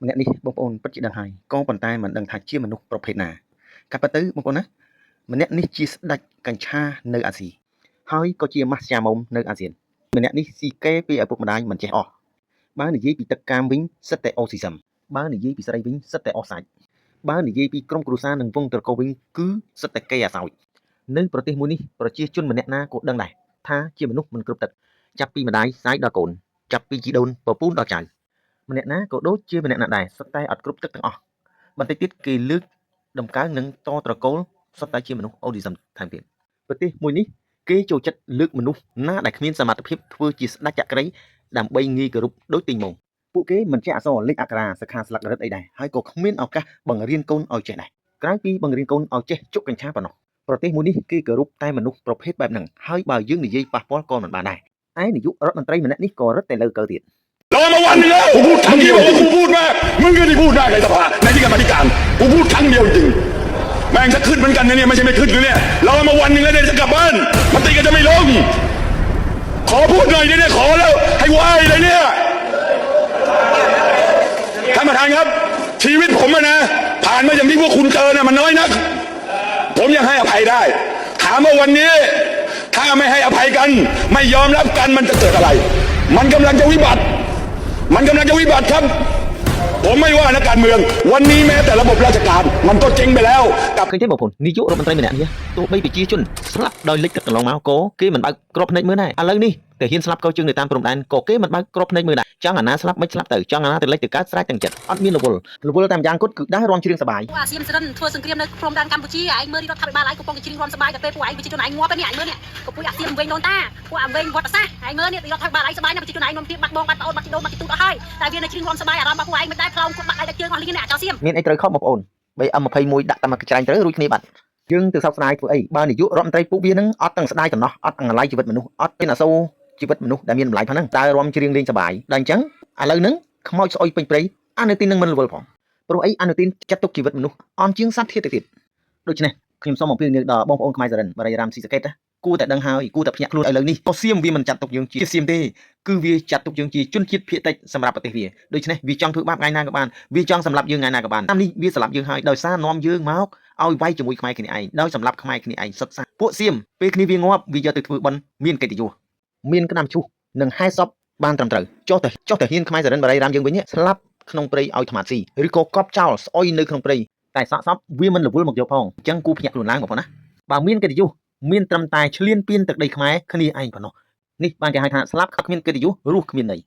ម្នាក់នេះបងប្អូនពិតជាដឹងហើយក៏ប៉ុន្តែមិនដឹងថាជាមនុស្សប្រភេទណាកាប់ពិតទៅបងប្អូនណាម្នាក់នេះជាស្ដេចកញ្ឆានៅអាស៊ីហើយក៏ជាម៉ាស្យាមុំនៅអាស៊ានម្នាក់នេះស៊ីកេពីឪពុកម្ដាយមិនចេះអស់បើនិយាយពីទឹកកាមវិញសិតតែអូស៊ីសឹមបើនិយាយពីស្រីវិញសិតតែអស់សាច់បើនិយាយពីក្រុមគ្រួសារនិងវងត្រកូលវិញគឺសិតតែគេអាសោចនៅប្រទេសមួយនេះប្រជាជនម្នាក់ណាក៏ដឹងដែរថាជាមនុស្សមិនគ្រប់ទឹកចាប់ពីម្ដាយសាយដល់កូនចាប់ពីជីដូនពពូនដល់ចៅម្នាក់ណាក៏ដូចជាម្នាក់ណាដែរសុទ្ធតែអត់គ្រប់ទឹកទាំងអស់បន្តិចទៀតគេលើកដំកើងនិងតត្រកូលសុទ្ធតែជាមនុស្សអូឌីសឹមថែមទៀតប្រទេសមួយនេះគេចូលចិត្តលើកមនុស្សណាដែលគ្មានសមត្ថភាពធ្វើជាស្ដេចចក្រៃដើម្បីងាយគោរពដូចទីងម៉ងពួកគេមិនចេះអក្សរលេខអក្សរាសិក្ខាស្លឹករឹតអីដែរហើយក៏គ្មានឱកាសបង្រៀនកូនឲ្យចេះដែរក្រៅពីបង្រៀនកូនឲ្យចេះជក់កញ្ឆាប៉ុណ្ណោះប្រទេសមួយនេះគេគោរពតែមនុស្សប្រភេទបែបហ្នឹងហើយបើយើងនិយាយប៉ះពាល់ក៏មិនបានដែរឯនាយករដ្ឋមន្ត្រីម្នាក់នេះក៏រឹតតែលើកើទៀតรอมาวันนึงแล้วกูพูดครั้งเดียวกูพูดมากมึงก็ที่พูดได้ในสภาในที่กรรมาธิการกูพูดครั้งเดียวจริงแม่งจะขึ้นเหมือนกันนะเนี่ยไม่ใช่ไม่ขึ้นเลยเนี่ยรอมาวันนึงแล้วเนี่ยจะกลับบ้านมันตีกันจะไม่ลงขอพูดหน่อยเนี่ยขอแล้วให้ไหวเลยเนี่ยท่านประธานครับชีวิตผมนะผ่านมาอย่างที่พวกคุณเจอเนี่ยมันน้อยนักผมยังให้อภัยได้ถามว่าวันนี้ถ้าไม่ให้อภัยกันไม่ยอมรับกันมันจะเกิดอะไรมันกำลังจะวิบัติครับผมไม่ว่านักการเมืองวันนี้แม้แต่ระบบราชการมันก็เจ๊งไปแล้วกับឃើញទេបងប្អូននាយករដ្ឋមន្ត្រីម្នាក់នេះទោះបីប្រជាជនស្លាប់ដោយលិចទឹកកន្លងមកក៏គេមិនបើកក្របភ្នែកមើលដែរឥឡូវនេះតែហ៊ានស្លាប់កោជើងនៅតាមព្រំដែនក៏គេមិនបើកក្របភ្នែកមើលដែរចង់អាណាស្លាប់មិនស្លាប់ទៅចង់អាណាទៅលិចទៅកើតស្រែកទាំងចិត្តអត់មានរវល់តាមយ៉ាងគាត់គឺដើររំជ្រៀងសបាយអាស៊ានសិនធ្វើសង្គ្រាមនៅព្រំដែនកម្ពុជាឯងមើលរដ្ឋាភិបាលឯងកំពុងតែជ្រៀងរំសបាយតែពេលពួកឯងប្រជាជនឯងងាប់នេះឯងមើលនេះក៏ពួកអាស៊ានវិញដូនតាពួកអាវិញវត្តសាស្ត្រឯងមើលនេះរដ្ឋាភិបាលឯងសបាយណាស់ប្រជាជនឯងនាំទៀតបាត់បងបាត់ប្អូនបាត់ជីដូនបាត់ជីទូតអស់ហើយតែវានៅជ្រៀងរំសបាយអារម្មណ៍របស់ពួកឯងមិនដែលផ្លោងគាត់បាត់ដៃជើងអស់លីងនេះអាចោសៀមមានអីត្រូវខុសបងប្អូន 3M21 ដាក់តែមកច្រាញ់ត្រូវរួចគ្នាបាត់យើងទៅសោកស្ដាយធ្វើអីបើនាយករដ្ឋមន្ត្រីពួកវានឹងអត់ទាំងស្ដាយតំណោះអត់ទាំងឡៃជីវិតមនុស្សអត់មានអសូរជីវិតមនុស្សដែលមានតម្លៃផងហ្នឹងតើរំជ្រៀងលេងសបាយដល់អញ្ចឹងឥឡូវហ្នឹងខ្មោចស្អុយពេញព្រៃអានុទីននឹងមិនរវល់ផងព្រោះអីអានុទីនចាត់ទុកជីវិតមនុស្សអន់ជាងសត្វធាតុទៅទៀតដូច្នេះខ្ញុំសូមអំពាវនាវដល់បងប្អូនខ្មែរសរិនបរិយារាមស៊ីសកេតគួរតែដឹងហើយគួរតែភ្ញាក់ខ្លួនឥឡូវនេះក៏សៀមវាមិនចាត់ទុកយើងជាសៀមទេគឺវាចាត់ទុកយើងជាជនជាតិភាគតិចសម្រាប់ប្រទេសវាដូច្នេះវាចង់ធ្វើបាបថ្ងៃណាក៏បានវាចង់សម្លាប់យើងថ្ងៃណាក៏បានតាមនេះវាសម្លាប់យើងហើយដោយសារនាំយើងមកឲ្យវាយជាមួយខ្មែរគ្នាឯងដោយសម្លាប់ខ្មែរគ្នាឯងសុទ្ធសាពួកសៀមពេលគ្នាវាងាប់វាយកទៅធ្វើបន់មានកិត្តិយសមានក្តាមឈូសនិងហែសពបានត្រឹមត្រូវចុះតែហ៊ានខ្មែរសរិនបរិយារាមយើងវិញស្លាប់ក្នុងព្រៃឲ្យថ្មស៊ីឬក៏កប់ចោលស្អុយនៅក្នុងព្រៃតែសាកសពវាមិនរវល់មកយកផងអញ្ចឹងគូភ្ញាក់ខ្លួនឡើងបងប្អូនណាបើមានកិត្តិយសមានត្រឹមតែឈ្លានពានទឹកដីខ្មែរគ្នាឯងប៉ុណ្ណោះនេះបានគេហៅថាស្លាប់គ្មានកិត្តិយសរស់គ្មានន័យ